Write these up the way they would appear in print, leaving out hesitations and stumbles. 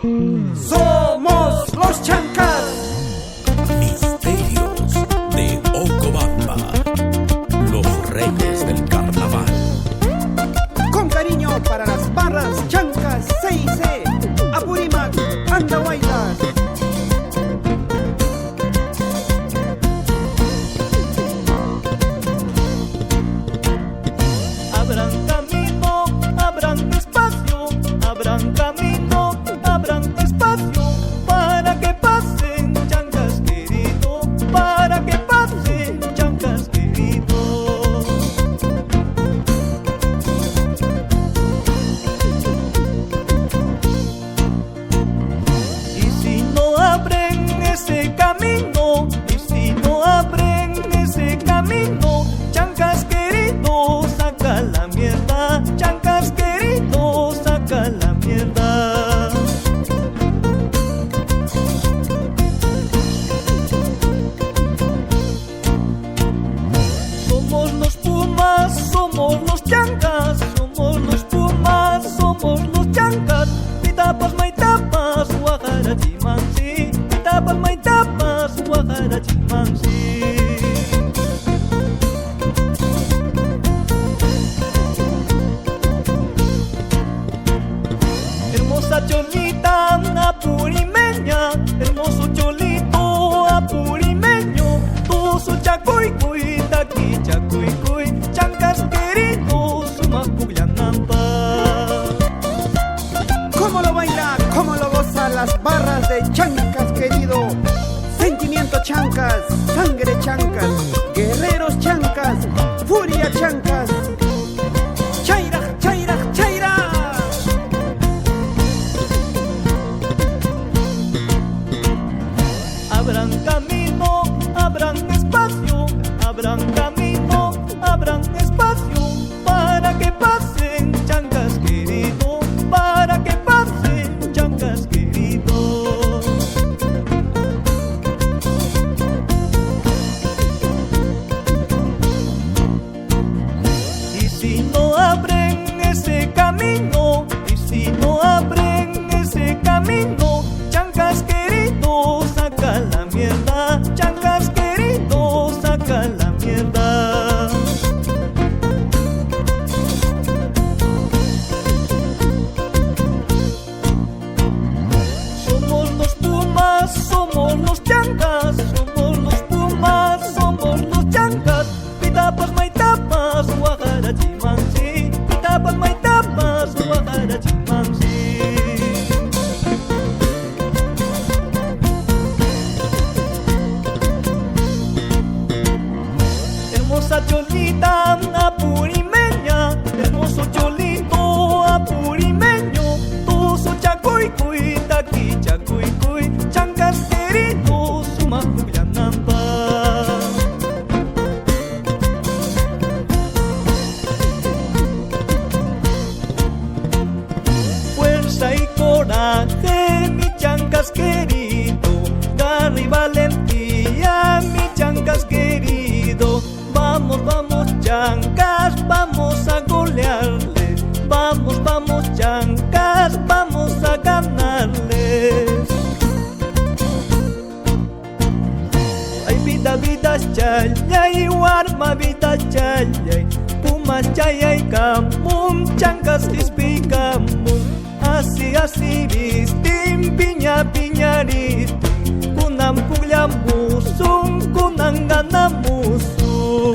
Somos los chancas. Misterios de Ocobamba, los reyes del carnaval. Con cariño para las barras chancas C&C, Apurímac, Andahuaylas. Abran camino, abran espacio, abran camino, abran espacio, para que pasen chancas queridos, para que pasen chancas queridos. Y si no abren ese camino, y si no abren ese camino, chancas queridos, saca la mierda, chancas queridos, saca la mierda. Somos los pumas, somos los chancas, somos los pumas, somos los chancas. Pitapas, maitapas, guajarachimansi, pitapas, maitapas, guajarachimansi. Hermosa cholita apurimeña, hermoso cholito apurimeño, tú su chacuicuy, taqui chacuicuy, chancas queridos, sumas puglianampa. ¿Cómo lo baila? ¿Cómo lo goza las barras de chancas querido? Sentimiento chancas, sangre chancas, guerreros chancas, furia chancas. Chaira, chaira, chaira. Abran camino, abran espacio, abran camino, abran espacio, para que pasen chancas queridos, para que pasen chancas queridos. Y si no abren ese camino, y si no abren ese camino, chancas queridos, saca la mierda, chancas queridos, saca la mierda. Somos los pumas, somos los chancas, somos los pumas, somos los chancas. Pitapas, maitapas, guajarachimansi, pitapas, maitapas, guajarachimansi. Hermosa cholita apurimeña, hermoso cholito apurimeño, tú su chacuicuy, taqui chacuicuy, chancas queridos, sumas puglianampa. Fuerza y coraje, mi chancas querido, garra y valentía, mi chancas querido. Vamos, vamos chancas, vamos a golearles, vamos, vamos chancas, vamos a ganarles. Ay, vida, vida, chayay, warma, vida, chayay, pumas, chayay, kamun, chancas, ispikamun. Así, así, ristim, piña, piñaristim, kunam, pugliamusum, kunam, ganamusum.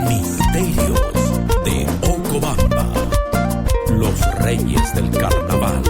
Misterios de Ocobamba, los reyes del carnaval.